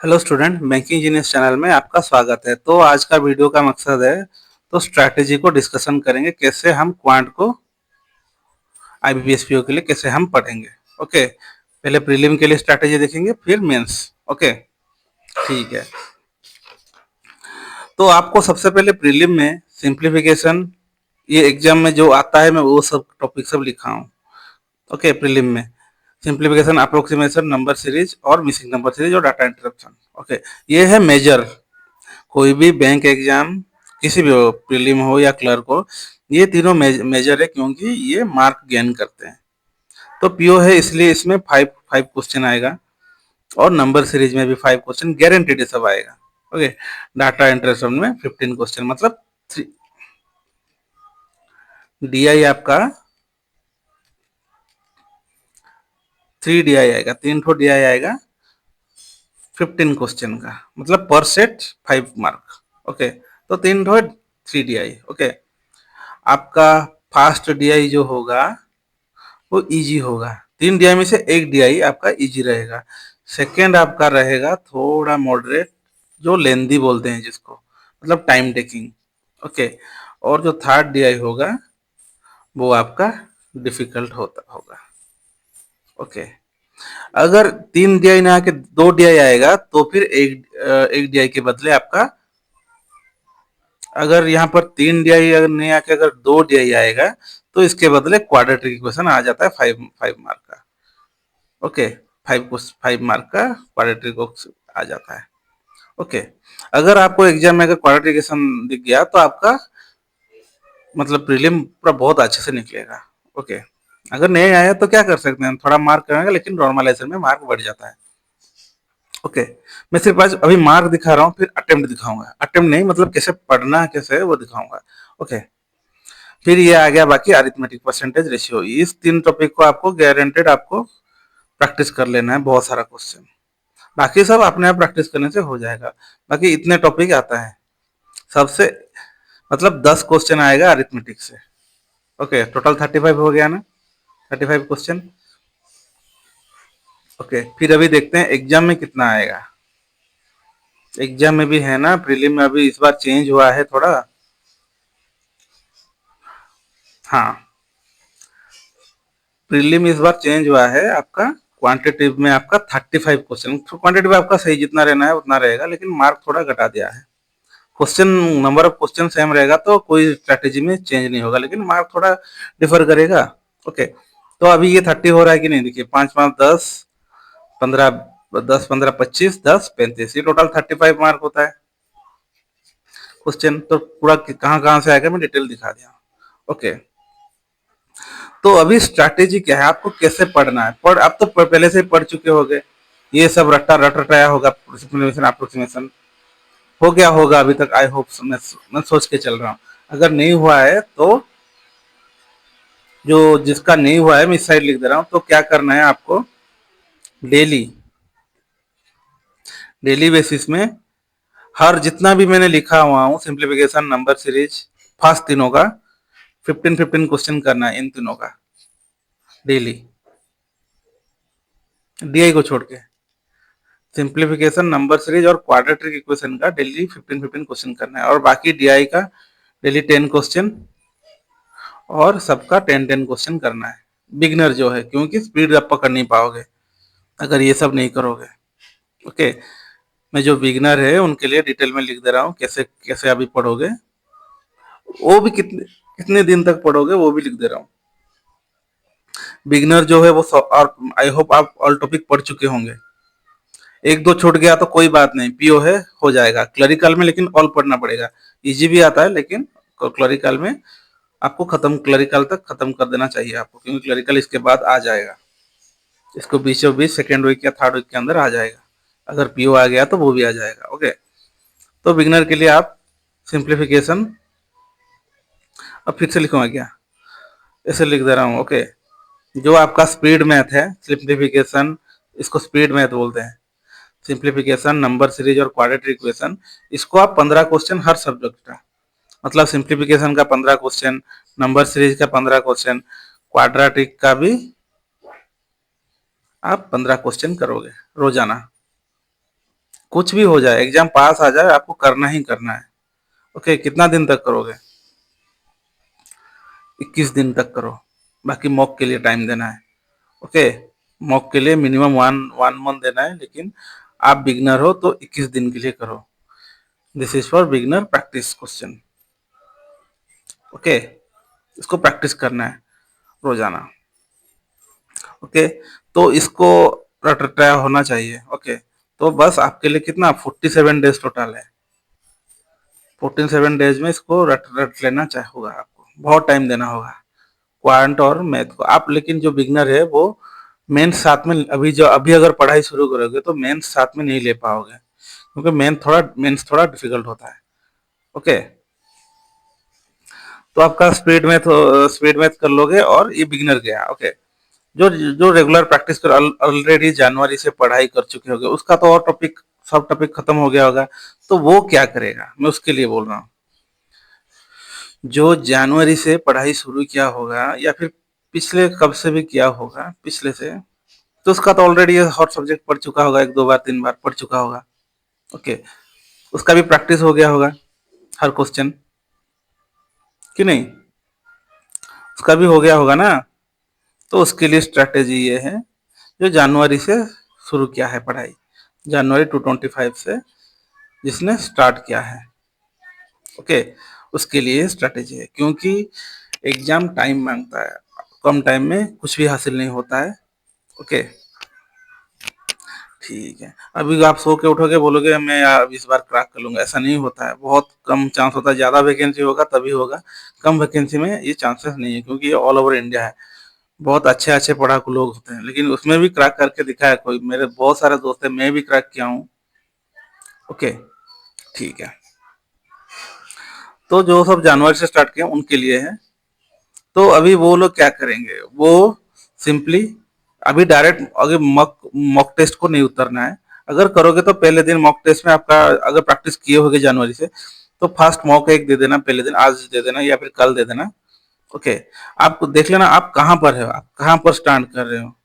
Hello student, banking engineers channel में आपका स्वागत है। तो आज का वीडियो का मकसद है तो स्ट्रैटेजी को डिस्कशन करेंगे, कैसे हम क्वांट को आईबीपीएस पीओ के लिए कैसे हम पढ़ेंगे। ओके, पहले प्रीलिम के लिए स्ट्रैटेजी देखेंगे, फिर मेंस। ओके, ठीक है। तो आपको सबसे पहले प्रीलिम में सिंप्लीफिकेशन, ये एग्जाम में जो आता है मैं वो सब टॉपिक सब लिखा हूँ। ओके, प्रीलिम में सिंप्लीफिकेशन, अप्रोक्सीमेशन, नंबर सीरीज और मिसिंग नंबर सीरीज और डाटा इंटरप्शन। ओके, ये है मेजर। कोई भी बैंक एग्जाम किसी भी हो, प्रीलिम हो या क्लर्क हो, ये तीनों मेजर है क्योंकि ये मार्क गेन करते हैं। तो पीओ है इसलिए इसमें फाइव फाइव क्वेश्चन आएगा और नंबर सीरीज में भी 5 क्वेश्चन गारंटेड सब आएगा। ओके, डाटा इंटरेक्शन में 15 क्वेश्चन, मतलब डीआई आपका 3 डीआई आएगा, 3 डीआई आएगा 15 क्वेश्चन का, मतलब पर सेट 5 मार्क। ओके, तो 3 डीआई। ओके, आपका फास्ट डीआई जो होगा वो इजी होगा। 3 डीआई में से एक डीआई आपका इजी रहेगा। सेकेंड आपका रहेगा थोड़ा मॉडरेट, जो लेंदी बोलते हैं जिसको, मतलब टाइम टेकिंग। ओके, और जो थर्ड डीआई होगा वो आपका डिफिकल्ट होता होगा। ओके, अगर 3 डीआई ना आके 2 डीआई आएगा तो फिर एक डीआई के बदले आपका, अगर यहाँ पर 3 डीआई अगर नहीं आके अगर 2 डीआई आएगा तो इसके बदले क्वाड्रेटिक इक्वेशन आ जाता है 5 5 मार्क का। ओके, 5 मार्क का क्वाड्रेटिक आ जाता है। ओके, अगर आपको एग्जाम में अगर क्वाड्रेटिकेशन दिख गया तो आपका मतलब प्रीलिम पूरा बहुत अच्छे से निकलेगा। ओके, अगर नहीं आया तो क्या कर सकते हैं, थोड़ा मार्क करेंगे लेकिन नॉर्मलाइजेशन में मार्क बढ़ जाता है। ओके, मैं सिर्फ आज अभी मार्क दिखा रहा हूँ, फिर अटेम्प्ट दिखाऊंगा। अटेम्प्ट नहीं मतलब कैसे पढ़ना है, कैसे है वो दिखाऊंगा। ओके, फिर ये आ गया बाकी अरिथमेटिक परसेंटेज रेशियो। इस 3 टॉपिक को आपको गारंटेड आपको प्रैक्टिस कर लेना है, बहुत सारा क्वेश्चन। बाकी सब अपने आप प्रैक्टिस करने से हो जाएगा। बाकी इतने टॉपिक आता है सबसे, मतलब 10 क्वेश्चन आएगा अरिथमेटिक से। ओके, टोटल 35 हो गया ना, 35 क्वेश्चन। ओके, फिर अभी देखते हैं एग्जाम में कितना आएगा। एग्जाम में भी है ना, प्रीलिम में अभी इस बार चेंज हुआ है थोड़ा। हाँ, प्रीलिम इस बार चेंज हुआ है आपका। क्वांटिटिव में आपका 35 क्वेश्चन, क्वांटिटिव आपका सही जितना रहना है उतना रहेगा, लेकिन मार्क थोड़ा घटा दिया है। Question number of question same रहेगा तो कोई स्ट्रेटेजी में चेंज नहीं होगा, लेकिन मार्क थोड़ा डिफर करेगा। ओके, तो अभी ये 30 हो रहा है कि नहीं, देखिए 5 5 10 15, 10 15 25 10 35, ये टोटल 35 मार्क होता है क्वेश्चन। तो पूरा कहाँ कहाँ से आएगा मैं डिटेल दिखा दिया। ओके, तो अभी स्ट्रैटेजी क्या है, आपको कैसे पढ़ना है। आप तो पहले से ही पढ़ चुके होंगे, ये सब रट रटाया होगा। अप्रोक्सीमेशन हो गया होगा अभी तक, आई होप। मैं सोच के चल रहा हूँ, अगर नहीं हुआ है तो, जो जिसका नहीं हुआ है मैं इस साइड लिख दे रहा हूँ। तो क्या करना है आपको, डेली डेली बेसिस में हर जितना भी मैंने लिखा हुआ हूँ, सिंप्लीफिकेशन, नंबर सीरीज, फर्स्ट तीनों का 15 क्वेश्चन करना है, इन तीनों का डेली, डीआई को छोड़ के। सिंप्लीफिकेशन, नंबर सीरीज और क्वाड्रेटिक इक्वेशन का डेली 15 क्वेश्चन करना है, और बाकी डीआई का डेली 10 क्वेश्चन, और सबका 10 क्वेश्चन करना है। बिगनर जो है, क्योंकि स्पीड आप पकड़ नहीं पाओगे अगर ये सब नहीं करोगे। ओके, मैं जो बिगनर है उनके लिए डिटेल में लिख दे रहा हूँ, कैसे कैसे अभी पढ़ोगे, वो भी कितने कितने दिन तक पढ़ोगे वो भी लिख दे रहा हूँ। बिगनर जो है वो और आई होप आप ऑल टॉपिक पढ़ चुके होंगे। एक दो छूट गया तो कोई बात नहीं, पीओ है हो जाएगा क्लरिकल में, लेकिन ऑल पढ़ना पड़ेगा। इजी भी आता है लेकिन क्लरिकल में आपको खत्म, क्लरिकल तक खत्म कर देना चाहिए आपको, क्योंकि क्लरिकल इसके बाद आ जाएगा। इसको बीचों बीच सेकेंड वीक या थर्ड वीक के अंदर आ जाएगा। अगर पीओ आ गया तो वो भी आ जाएगा। ओके, तो बिगनर के लिए आप सिंप्लीफिकेशन, अब फिर से लिखूंगा क्या, ऐसे लिख दे रहा हूँ। ओके, जो आपका स्पीड मैथ है, सिंप्लीफिकेशन, इसको स्पीड मैथ बोलते हैं। सिंप्लीफिकेशन, नंबर सीरीज और क्वाड्रेटिक इक्वेशन, इसको आप 15 क्वेश्चन हर सब्जेक्ट का, मतलब सिंप्लीफिकेशन का 15 क्वेश्चन, नंबर सीरीज का 15 क्वेश्चन, क्वाड्रेटिक का भी आप 15 क्वेश्चन करोगे रोजाना। कुछ भी हो जाए, एग्जाम पास आ जाए, आपको करना ही करना है। ओके, कितना दिन तक करोगे? 21 दिन तक करो। बाकी मॉक के लिए टाइम देना है। ओके, मॉक के लिए मिनिमम वन वन मंथ देना है, लेकिन आप बिगनर हो तो 21 दिन के लिए करो। This is for beginner practice question. Okay, इसको प्रैक्टिस करना है रोजाना। ओके, तो इसको रट रटाया होना चाहिए। ओके, तो बस आपके लिए कितना 47 डेज टोटल है। 47 डेज में इसको रट रट लेना चाहिए होगा आपको, बहुत टाइम देना होगा क्वांट और मैथ को आप। लेकिन जो बिगनर है वो मेंस साथ में, अभी जो अभी अगर पढ़ाई शुरू करोगे तो मेंस साथ में नहीं ले पाओगे, क्योंकि मेंस थोड़ा डिफिकल्ट होता है। ओके, तो आपका स्पीड मैथ कर लोगे और ये बिगनर गया। ओके, जो जो रेगुलर प्रैक्टिस कर ऑलरेडी जनवरी से पढ़ाई कर चुके होगे, उसका तो और टॉपिक, सब टॉपिक खत्म हो गया होगा, तो वो क्या करेगा, मैं उसके लिए बोल रहा हूँ। जो जनवरी से पढ़ाई शुरू किया होगा या फिर पिछले कब से भी किया होगा, पिछले से, तो उसका तो ऑलरेडी हर सब्जेक्ट पढ़ चुका होगा, 1 2 बार 3 बार पढ़ चुका होगा। ओके, उसका भी प्रैक्टिस हो गया होगा हर क्वेश्चन, कि नहीं? उसका भी हो गया होगा ना। तो उसके लिए स्ट्रैटेजी ये है, जो जनवरी से शुरू किया है पढ़ाई, जनवरी 225 से जिसने स्टार्ट किया है। ओके, उसके लिए स्ट्रैटेजी है, क्योंकि एग्जाम टाइम मांगता है, कम टाइम में कुछ भी हासिल नहीं होता है। ओके, ठीक है। अभी आप सो के उठोगे बोलोगे मैं यार इस बार क्रैक कर लूंगा, ऐसा नहीं होता है, बहुत कम चांस होता है। ज्यादा वैकेंसी होगा तभी होगा, कम वैकेंसी में ये चांसेस नहीं है, क्योंकि ये ऑल ओवर इंडिया है। बहुत अच्छे अच्छे पढ़ाकू लोग होते हैं, लेकिन उसमें भी क्रैक करके दिखा है कोई। मेरे बहुत सारे दोस्त हैं, मैं भी क्रैक किया हूँ। ओके, ठीक है। तो जो सब जनवरी से स्टार्ट किया उनके लिए है। तो अभी वो लोग क्या करेंगे, वो सिंपली अभी डायरेक्ट अगर मॉक मॉक टेस्ट को नहीं उतरना है। अगर करोगे तो पहले दिन मॉक टेस्ट में आपका, अगर प्रैक्टिस किए होगे जनवरी से, तो फर्स्ट मॉक एक दे देना पहले दिन, आज दे देना या फिर कल दे देना। ओके, आपको देख लेना आप कहाँ पर हो, आप कहाँ पर स्टैंड कर रहे हो।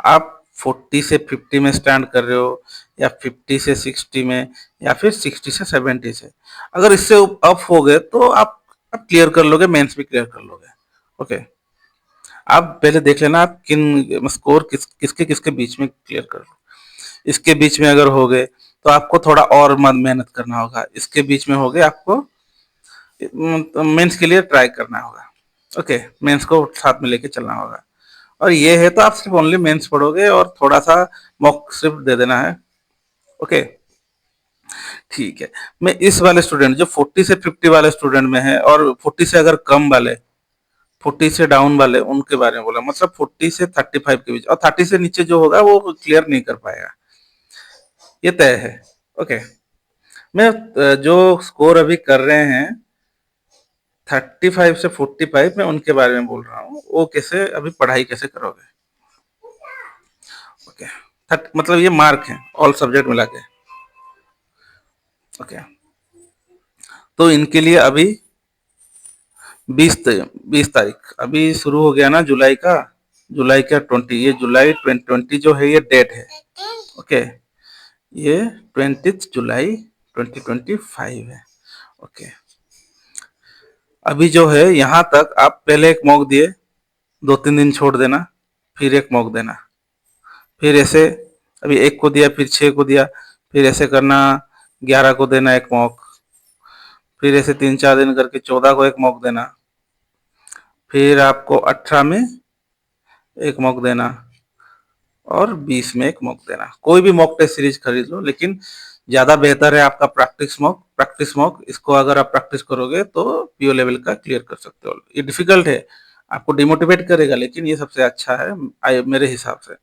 आप 40 से 50 में स्टैंड कर रहे हो, या 50 से 60 में, या फिर 60 से 70 से। अगर इससे अप हो गए तो आप क्लियर कर लोगे, मेंस भी क्लियर कर लोगे। ओके, आप पहले देख लेना आप किन स्कोर किसके किसके बीच में क्लियर कर लो। इसके बीच में अगर हो गए तो आपको थोड़ा और मेहनत करना होगा। इसके बीच में हो गए, आपको मेंस के लिए ट्राई करना होगा। ओके, मेंस को साथ में लेके चलना होगा। और ये है तो आप सिर्फ ओनली मेंस पढ़ोगे और थोड़ा सा मॉक सिर्फ दे देना है। ओके, ठीक है। मैं इस वाले स्टूडेंट जो 40 से 50 वाले स्टूडेंट में है, और 40 से अगर कम वाले, 40 से डाउन वाले, उनके बारे में बोला। मतलब 40 से 35 के बीच, और 30 से नीचे जो होगा वो क्लियर नहीं कर पाएगा, ये तय है। ओके, मैं जो स्कोर अभी कर रहे हैं 35 से 45 में, उनके बारे में बोल रहा हूँ। वो कैसे अभी पढ़ाई कैसे करोगे। ओके, मतलब ये मार्क है ऑल सब्जेक्ट मिला के। ओके, तो इनके लिए अभी 20 तारीख अभी शुरू हो गया ना जुलाई का। जुलाई का 20, ये जुलाई 2020 जो है, ये डेट है। ओके, ये 20 जुलाई 2025 है। ओके, अभी जो है यहाँ तक आप पहले एक मॉक दिए, 2 3 दिन छोड़ देना, फिर एक मॉक देना, फिर ऐसे अभी एक को दिया, फिर 6 को दिया, फिर ऐसे करना, 11 को देना एक मॉक, फिर ऐसे 3 4 दिन करके 14 को एक मॉक देना, फिर आपको 18 में एक मॉक देना, और 20 में एक मॉक देना। कोई भी मॉक टेस्ट सीरीज खरीद लो, लेकिन ज्यादा बेहतर है आपका प्रैक्टिस मॉक। इसको अगर आप प्रैक्टिस करोगे तो पीओ लेवल का क्लियर कर सकते हो। ये डिफिकल्ट है, आपको डिमोटिवेट करेगा, लेकिन ये सबसे अच्छा है मेरे हिसाब से।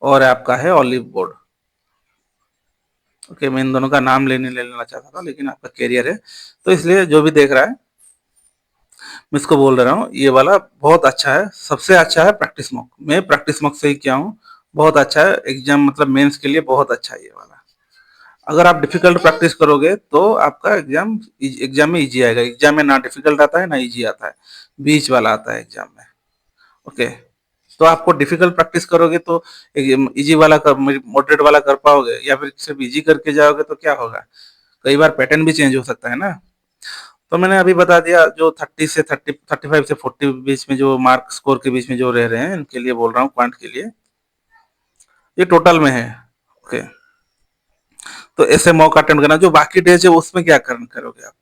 और आपका है ऑलिव बोर्ड। ओके, मैं इन दोनों का नाम ले लेना चाहता था, लेकिन आपका कैरियर है, तो इसलिए जो भी देख रहा है मैं इसको बोल रहा हूँ, ये वाला बहुत अच्छा है, सबसे अच्छा है प्रैक्टिस मॉक। मैं प्रैक्टिस मॉक से ही किया हूँ, बहुत अच्छा है। एग्जाम मतलब मेंस के लिए बहुत अच्छा है ये वाला। अगर आप डिफिकल्ट प्रैक्टिस करोगे तो आपका एग्जाम में इजी आएगा। एग्जाम में ना डिफिकल्ट आता है ना इजी आता है, बीच वाला आता है एग्जाम में। ओके, तो आपको डिफिकल्ट प्रैक्टिस करोगे तो इजी वाला कर, मॉडरेट वाला कर पाओगे, या फिर सिर्फ इजी करके जाओगे तो क्या होगा, कई बार पैटर्न भी चेंज हो सकता है ना। तो मैंने अभी बता दिया, जो 35 से 40 बीच में जो मार्क स्कोर के बीच में जो रह रहे हैं, इनके लिए बोल रहा हूँ, क्वांट के लिए, ये टोटल में है। ओके, तो ऐसे मॉक अटेम्प्ट करना। जो बाकी डेज है उसमें क्या करोगे आप,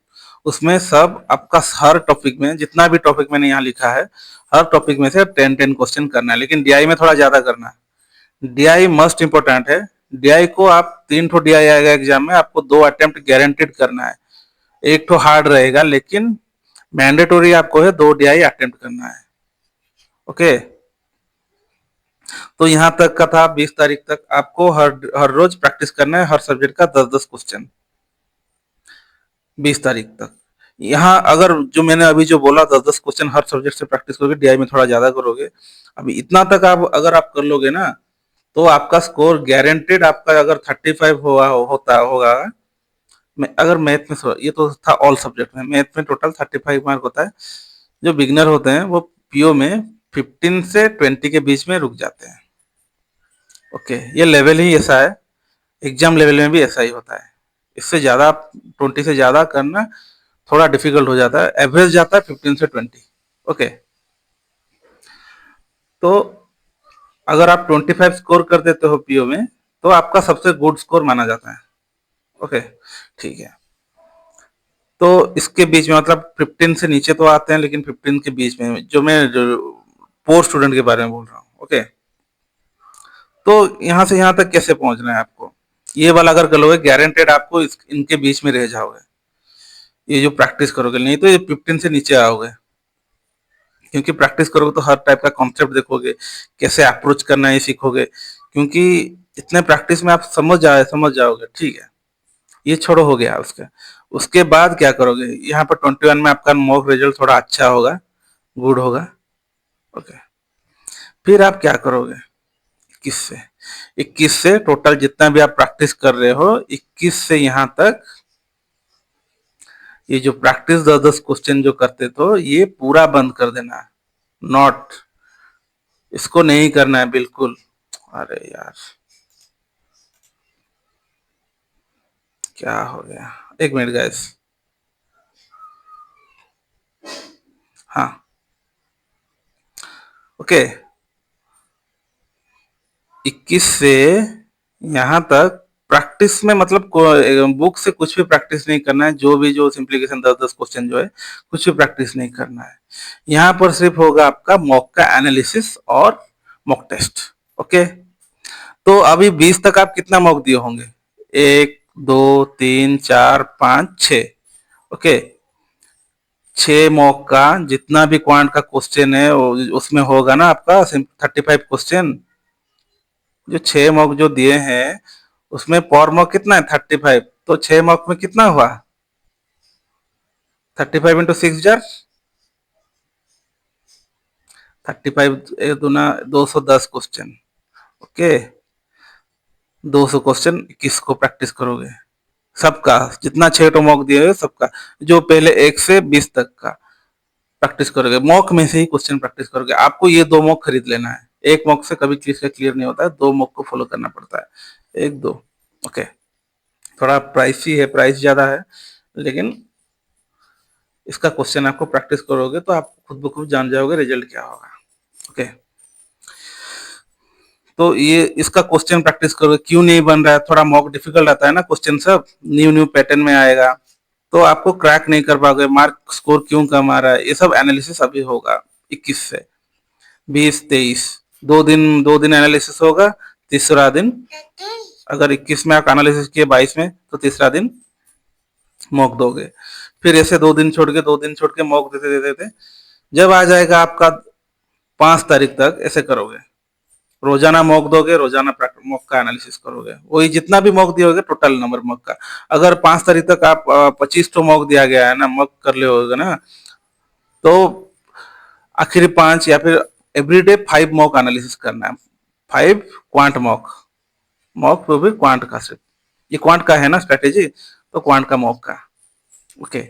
उसमें सब आपका हर टॉपिक में, जितना भी टॉपिक मैंने यहाँ लिखा है, हर टॉपिक में से 10-10 क्वेश्चन करना है, लेकिन डीआई में थोड़ा ज्यादा करना है। डीआई मस्ट इंपॉर्टेंट है। डीआई को आप 3 ठो डीआई आएगा एग्जाम में, आपको 2 अटेम्प्ट गारंटेड करना है। एक तो हार्ड रहेगा, लेकिन मैंडेटोरी आपको है 2 डीआई अटेम्प्ट करना है। ओके, तो यहां तक का था। 20 तारीख तक आपको हर हर रोज प्रैक्टिस करना है, हर सब्जेक्ट का 10-10 क्वेश्चन, 20 तारीख तक। यहाँ अगर जो मैंने अभी जो बोला 10-10 क्वेश्चन हर सब्जेक्ट से प्रैक्टिस करोगे, डीआई में थोड़ा ज्यादा करोगे, अभी इतना तक आप अगर आप कर लोगे ना, तो आपका स्कोर गारंटेड, आपका अगर 35 होगा। अगर मैथ में, ये तो था ऑल सब्जेक्ट में, मैथ में टोटल 35 मार्क होता है। जो बिगनर होते हैं वो पीओ में 15 से 20 के बीच में रुक जाते हैं। ओके, ये लेवल ही ऐसा है, एग्जाम लेवल में भी ऐसा ही होता है। इससे ज्यादा 20 से ज्यादा करना थोड़ा डिफिकल्ट हो जाता है, एवरेज जाता है 15 से 20। ओके, तो अगर आप 25 स्कोर कर देते हो पीओ में, तो आपका सबसे गुड स्कोर माना जाता है। ओके, ठीक है। तो इसके बीच में मतलब 15 से नीचे तो आते हैं, लेकिन 15 के बीच में, जो मैं पोर स्टूडेंट के बारे में बोल रहा हूँ। ओके, तो यहाँ से यहाँ तक कैसे पहुंचना है आपको, ये वाला अगर कर लोगे, गारंटेड आपको इनके बीच में रह जाओगे, ये जो प्रैक्टिस करोगे। नहीं तो ये 15 से नीचे आओगे, क्योंकि प्रैक्टिस करोगे तो हर टाइप का कॉन्सेप्ट देखोगे, कैसे अप्रोच करना है ये सीखोगे, क्योंकि इतने प्रैक्टिस में आप समझ जाओगे। ठीक है, ये छोड़ो, हो गया उसके उसके बाद क्या करोगे, यहाँ पर 21 में आपका मॉक रिजल्ट थोड़ा अच्छा होगा, गुड होगा। ओके, फिर आप क्या करोगे, 21 से टोटल जितना भी आप प्रैक्टिस कर रहे हो, 21 से यहाँ तक ये जो प्रैक्टिस 10-10 क्वेश्चन जो करते तो ये पूरा बंद कर देना है। नॉट, इसको नहीं करना है बिल्कुल। अरे यार, क्या हो गया, एक मिनट गाइस। हाँ, ओके, 21 से यहाँ तक प्रैक्टिस में, मतलब बुक से कुछ भी प्रैक्टिस नहीं करना है, जो भी जो सिंप्लीकेशन 10-10 क्वेश्चन जो है, कुछ भी प्रैक्टिस नहीं करना है। यहाँ पर सिर्फ होगा आपका मॉक का एनालिसिस और मॉक टेस्ट। ओके, तो अभी 20 तक आप कितना मॉक दिए होंगे, 1, 2, 3, 4, 5, 6। ओके, 6 मॉक का जितना भी क्वांट का क्वेश्चन है, उसमें होगा ना आपका 35 क्वेश्चन। जो 6 मॉक जो दिए हैं, उसमें पर मॉक कितना है, 35। तो 6 मॉक में कितना हुआ, 35 × 6 जार 35, 210 क्वेश्चन। ओके, 200 क्वेश्चन किसको प्रैक्टिस करोगे, सबका, जितना 6 मॉक दिए हुए सबका, जो पहले 1 से 20 तक का प्रैक्टिस करोगे। मॉक में से ही क्वेश्चन प्रैक्टिस करोगे। आपको ये 2 मॉक खरीद लेना है, एक मॉक से कभी क्लियर नहीं होता है, 2 मॉक को फॉलो करना पड़ता है, 1-2। ओके, थोड़ा प्राइसी है, प्राइस ज्यादा है, लेकिन इसका क्वेश्चन आपको प्रैक्टिस करोगे तो आप खुद ब खुद जान जाओगे रिजल्ट क्या होगा। ओके, तो ये इसका क्वेश्चन प्रैक्टिस करोगे, क्यों नहीं बन रहा है, थोड़ा मॉक डिफिकल्ट आता है ना क्वेश्चन, सब न्यू न्यू पैटर्न में आएगा, तो आपको क्रैक नहीं कर पाओगे, मार्क स्कोर क्यों कम आ रहा है, ये सब एनालिसिस अभी होगा 21 से 20-23। 2 दिन एनालिसिस होगा, तीसरा दिन, अगर 21 में आप एनालिसिस किए 22 में, तो तीसरा दिन मॉक दोगे। फिर ऐसे 2 दिन छोड़ के मॉक देते देते देते जब आ जाएगा आपका 5 तारीख तक, ऐसे करोगे, रोजाना मॉक दोगे, रोजाना मॉक का एनालिसिस करोगे, वही जितना भी मॉक दिए होगे टोटल नंबर मॉक का। अगर 5 तारीख तक आप 25 तो मॉक दिया गया है ना, मॉक कर ले होगा ना, तो आखिरी 5 या फिर एवरीडे 5 मॉक एनालिसिस करना है। 5 क्वांट मॉक, मॉक वो भी क्वांट का, सिर्फ ये क्वांट का है ना स्ट्रेटेजी, तो क्वांट का मॉक का। ओके,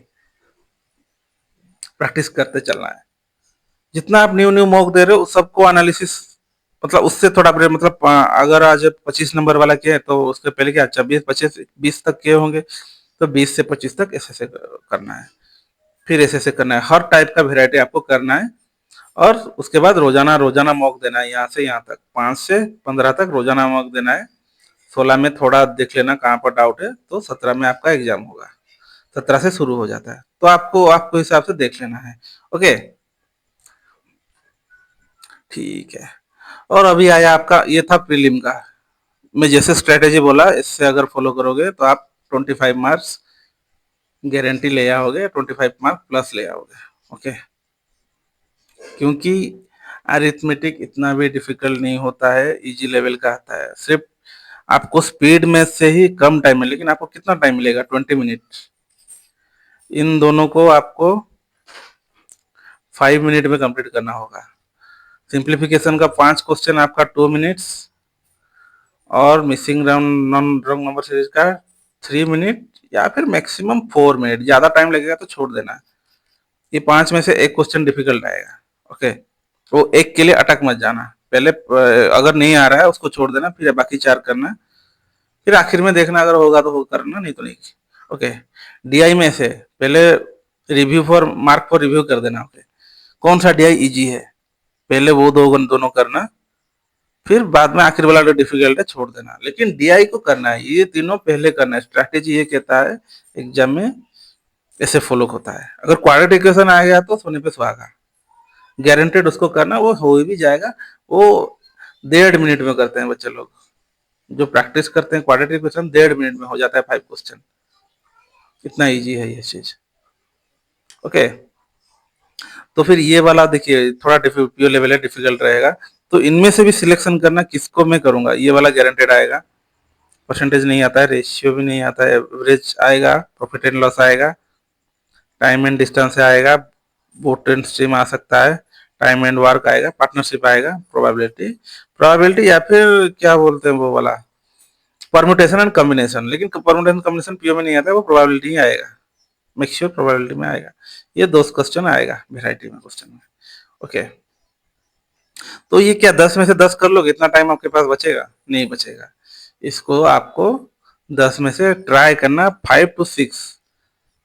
प्रैक्टिस करते चलना है, जितना आप न्यू न्यू मॉक दे रहे हो सबको एनालिसिस मतलब उससे थोड़ा बड़े, मतलब अगर आज 25 नंबर वाला किया है तो उसके पहले क्या 26 25 20 तक किए होंगे, तो 20 से 25 तक ऐसे ऐसे करना है, फिर ऐसे ऐसे करना है, हर टाइप का वेरायटी आपको करना है। और उसके बाद रोजाना रोजाना मॉक देना है, यहाँ से यहाँ तक 5 से 15 तक रोजाना मॉक देना है। 16 में थोड़ा देख लेना कहाँ पर डाउट है, तो 17 में आपका एग्जाम होगा। 17 से शुरू हो जाता है, तो आपको आपको हिसाब से देख लेना है। ओके, ठीक है। और अभी आया आपका, ये था प्रीलिम का। मैं जैसे स्ट्रेटेजी बोला, इससे अगर फॉलो करोगे तो आप 25 मार्क्स गारंटी ले आओगे, 25 मार्क प्लस ले आओगे। ओके, क्योंकि अरिथमेटिक इतना भी डिफिकल्ट नहीं होता है, इजी लेवल का आता है। सिर्फ आपको स्पीड में से ही कम टाइम में, लेकिन आपको कितना टाइम मिलेगा, 20 मिनट। इन दोनों को आपको 5 मिनट में कंप्लीट करना होगा। सिंप्लीफिकेशन का 5 क्वेश्चन आपका 2 मिनट्स, और missing round non wrong number series का 3 मिनट, या फिर मैक्सिमम 4 मिनट। ज्यादा टाइम लगेगा तो छोड़ देना। ये 5 में से एक क्वेश्चन डिफिकल्ट आएगा। ओके, वो एक के लिए अटक मत जाना। पहले अगर नहीं आ रहा है उसको छोड़ देना, फिर बाकी 4 करना, फिर आखिर में देखना, अगर होगा तो हो करना, नहीं तो नहीं। ओके, डीआई में से पहले review for mark for review कर देना। ओके, कौन सा डीआई इजी है, पहले वो दोनों करना, फिर बाद में आखिर वाला जो डिफिकल्ट है छोड़ देना। लेकिन डीआई को करना है, ये तीनों पहले करना है। स्ट्रैटेजी ये कहता है एग्जाम में ऐसे फॉलो होता है। अगर क्वाड्रेटिक इक्वेशन आ गया तो सोने पे सुहागा, गारंटेड उसको करना, वो हो भी जाएगा। वो 1.5 मिनट में करते हैं बच्चे लोग, जो प्रैक्टिस करते हैं क्वाड्रेटिक इक्वेशन 1.5 मिनट में हो जाता है 5 क्वेश्चन। इतना इजी है ये चीज। ओके, तो फिर ये वाला देखिए थोड़ा प्योर लेवल है, डिफिकल्ट रहेगा। तो इनमें से भी सिलेक्शन करना किसको मैं करूंगा। ये वाला गारंटेड आएगा, परसेंटेज नहीं आता है, रेशियो भी नहीं आता है, एवरेज आएगा, प्रॉफिट एंड लॉस आएगा, टाइम एंड डिस्टेंस आएगा, बोट एंड स्ट्रीम आ सकता है, टाइम एंड वर्क आएगा, पार्टनरशिप आएगा, प्रोबेबिलिटी, प्रोबेबिलिटी या फिर क्या बोलते हैं वो वाला परमुटेशन एंड कॉम्बिनेशन। लेकिन परमुटेशन कॉम्बिनेशन पीओ में नहीं आता है, वो प्रोबेबिलिटी ही आएगा, मिक्सचर प्रोबेबिलिटी में आएगा। ये 2 क्वेश्चन आएगा वेराइटी में क्वेश्चन में। ओके, तो ये क्या 10 में से 10 कर लोगे, इतना टाइम आपके पास बचेगा? नहीं बचेगा। इसको आपको 10 में से ट्राई करना 5 to 6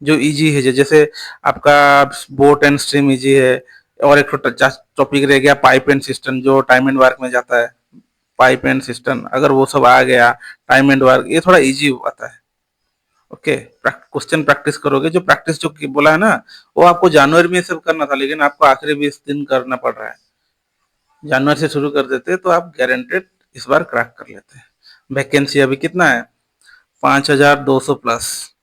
जो इजी है। जैसे आपका बोट एंड स्ट्रीम इजी है, और एक टॉपिक रह गया पाइप एंड सिस्टम, जो टाइम एंड वर्क में जाता है। पाइप एंड सिस्टम अगर वो सब आ गया, टाइम एंड वर्क, ये थोड़ा इजी आता है। ओके, क्वेश्चन प्रैक्टिस करोगे, जो प्रैक्टिस जो बोला है ना, वो आपको जनवरी में सब करना था, लेकिन आपको आखिरी 20 दिन करना पड़ रहा है। जनवरी से शुरू कर देते तो आप गारंटेड इस बार क्रैक कर लेते हैं। वैकेंसी अभी कितना है, 5200 प्लस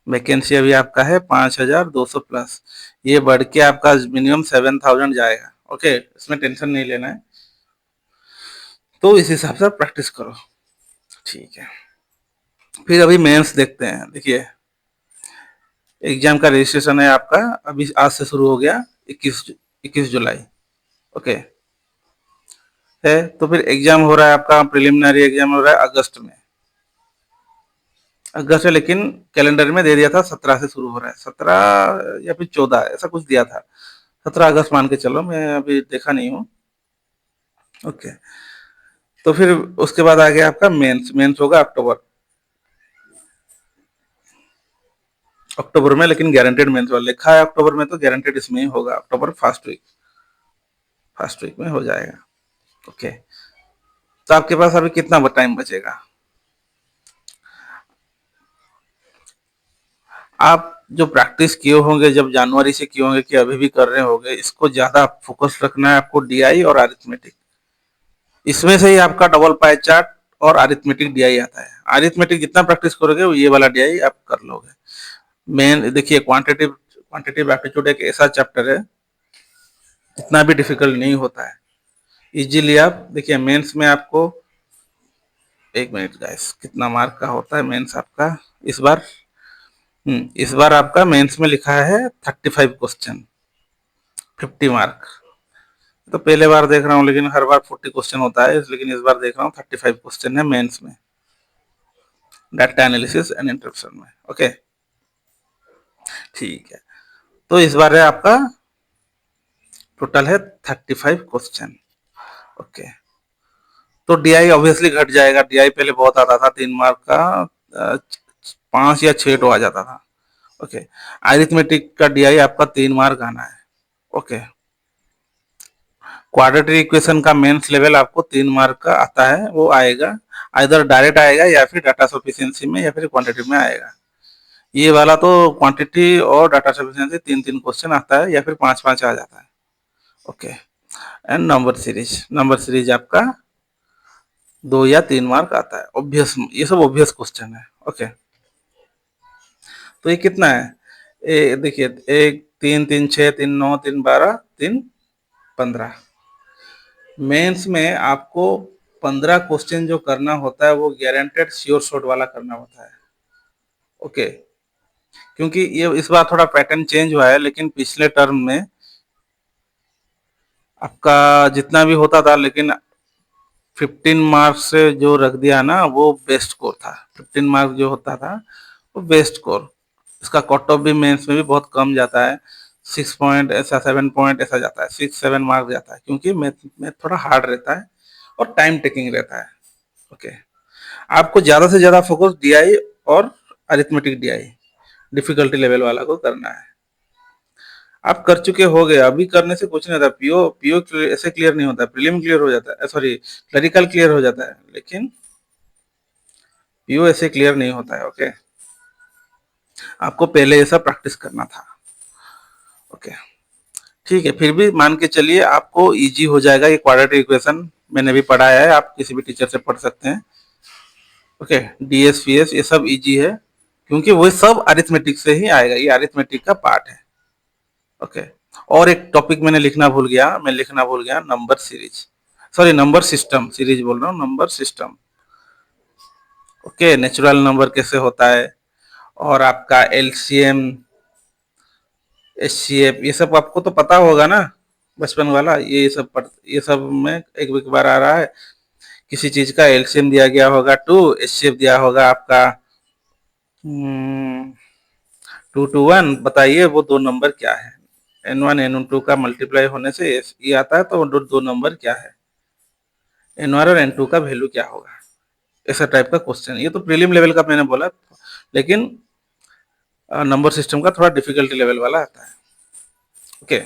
वैकेंसी अभी आपका है, 5200 प्लस। ये बढ़ के आपका मिनिमम 7000 जाएगा। ओके, इसमें टेंशन नहीं लेना है, तो इस हिसाब से प्रैक्टिस करो। ठीक है, फिर अभी मेंस देखते हैं। देखिए, एग्जाम का रजिस्ट्रेशन है आपका, अभी आज से शुरू हो गया, 21 जुलाई। ओके है, तो फिर एग्जाम हो रहा है आपका, प्रिलिमिनरी एग्जाम हो रहा है अगस्त में। अगस्त है, लेकिन कैलेंडर में दे दिया था 17 से शुरू हो रहा है, 17 या फिर 14 ऐसा कुछ दिया था। 17 अगस्त मान के चलो, मैं अभी देखा नहीं हूँ। ओके, तो फिर उसके बाद आ गया आपका मेंस। मेंस होगा अक्टूबर, अक्टूबर में, लेकिन गारंटेड मेंस वाला लिखा है अक्टूबर में, तो गारंटेड इसमें ही होगा, अक्टूबर फर्स्ट वीक में हो जाएगा। ओके, तो आपके पास अभी कितना टाइम बचेगा? आप जो प्रैक्टिस किए होंगे जब जनवरी से किए होंगे, कि अभी भी कर रहे होंगे, इसको ज्यादा फोकस रखना है आपको, डीआई और अरिथमेटिक। इसमें से ही आपका डबल पाई चार्ट और अरिथमेटिक डीआई आता है। अरिथमेटिक जितना प्रैक्टिस करोगे, वो ये वाला डीआई आप कर लोगे। मेन देखिए, क्वांटिटिव क्वांटिटिव एप्टीट्यूड एक ऐसा चैप्टर है, इतना भी डिफिकल्ट नहीं होता है, इजीली आप देखिए। मेंस में आपको, एक मिनट गाइस, कितना मार्क का होता है मेंस आपका इस बार? इस बार आपका मेंस में लिखा है 35 क्वेश्चन, 50 मार्क। तो पहले बार देख रहा हूँ, लेकिन हर बार 40 क्वेश्चन होता है, लेकिन इस बार देख रहा हूँ 35 क्वेश्चन है मेंस में, डाटा एनालिसिस एंड इंटरप्शन में। ओके, ठीक है। तो इस बार है आपका टोटल है 35 क्वेश्चन। ओके, तो डीआई ऑब्वियसली घट जाएगा। डीआई पहले बहुत आता था 3 मार्क का, 5 या 6 तो आ जाता था। ओके, अरिथमेटिक का डीआई आपका 3 मार्क आना है। ओके, क्वाड्रेटिक इक्वेशन का मेंस लेवल आपको 3 मार्क का आता है, वो आएगा इधर डायरेक्ट आएगा या फिर डाटा सफिशिएंसी में या फिर क्वांटिटी में आएगा। ये वाला तो क्वांटिटी और डाटा सफिशिएंसी 3-3 क्वेश्चन आता है या फिर 5-5 आ जाता है। ओके, एंड नंबर सीरीज आपका 2 या 3 मार्क आता है। ऑब्वियस, ये सब ऑब्वियस क्वेश्चन है। ओके, तो ये कितना है, देखिए 1 3 3 6 3 9 3 12 3 15। मेंस में आपको 15 क्वेश्चन जो करना होता है वो गारंटेड श्योर शॉट वाला करना होता है। ओके, क्योंकि ये इस बार थोड़ा पैटर्न चेंज हुआ है, लेकिन पिछले टर्म में आपका जितना भी होता था, लेकिन 15 मार्क्स से जो रख दिया ना वो बेस्ट स्कोर था। 15 मार्क्स जो होता था वो बेस्ट स्कोर। इसका कट ऑफ भी मेंस में भी बहुत कम जाता है, 6 पॉइंट ऐसा, 7 पॉइंट ऐसा जाता है, 6-7 मार्क जाता है, क्योंकि मैथ थोड़ा हार्ड रहता है और टाइम टेकिंग रहता है। ओके, आपको ज्यादा से ज्यादा फोकस डीआई और अरिथमेटिक डीआई डिफिकल्टी लेवल वाला को करना है। आप कर चुके हो गए, अभी करने से कुछ नहीं होता। पीओ पीओ ऐसे क्लियर नहीं होता, प्रीलिम क्लियर हो जाता है, सॉरी क्लरिकल क्लियर हो जाता है, लेकिन पीओ ऐसे क्लियर नहीं होता है। ओके, आपको पहले ऐसा प्रैक्टिस करना था। ओके, ठीक है, फिर भी मान के चलिए आपको इजी हो जाएगा। ये क्वाड्रेटिक इक्वेशन मैंने भी पढ़ाया है, आप किसी भी टीचर से पढ़ सकते हैं। ओके, डीएस फीएस ये सब इजी है, क्योंकि वो सब अरिथमेटिक से ही आएगा, ये अरिथमेटिक का पार्ट है। ओके, और एक टॉपिक मैंने लिखना भूल गया, number series, sorry number system, series बोल रहा हूँ, number system. Okay, natural number कैसे होता है, और आपका एलसीएम, एचसीएफ, ये सब आपको तो पता होगा ना, बचपन वाला। ये सब में एक बार आ रहा है, किसी चीज का एलसीएम दिया गया होगा 2, एचसीएफ दिया होगा आपका 2 to 1। बताइए वो दो नंबर क्या है, N1 N2 का मल्टीप्लाई होने से ये आता है, तो वो दो नंबर क्या है, N1 और N2 का वैल्यू क्या होगा। ऐसा टाइप का क्वेश्चन, ये तो प्रीलिम लेवल का मैंने बोला, लेकिन नंबर सिस्टम का थोड़ा डिफिकल्टी लेवल वाला आता है। ओके,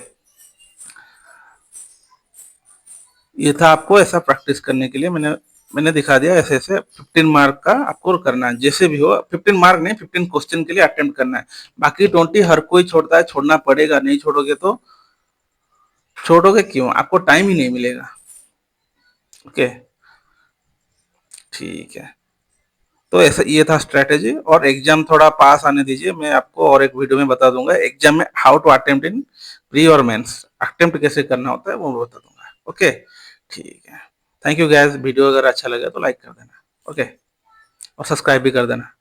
ये था आपको ऐसा प्रैक्टिस करने के लिए, मैंने दिखा दिया ऐसे ऐसे 15 मार्क का आपको करना है, जैसे भी हो। 15 मार्क नहीं, 15 क्वेश्चन के लिए अटेम्प्ट करना है। बाकी 20 हर कोई छोड़ता है, छोड़ना पड़ेगा, नहीं छोड़ोगे तो, छोड़ोगे क्यों, आपको टाइम ही नहीं मिलेगा। ओके, ठीक है, तो ऐसा ये था स्ट्रेटेजी। और एग्जाम थोड़ा पास आने दीजिए, मैं आपको और एक वीडियो में बता दूंगा एग्जाम में how to attempt in pre और मेंस, अटेम्प्ट कैसे करना होता है वो बता दूंगा। ओके, ठीक है, थैंक यू गैस। वीडियो अगर अच्छा लगे तो लाइक कर देना। ओके, और सब्सक्राइब भी कर देना।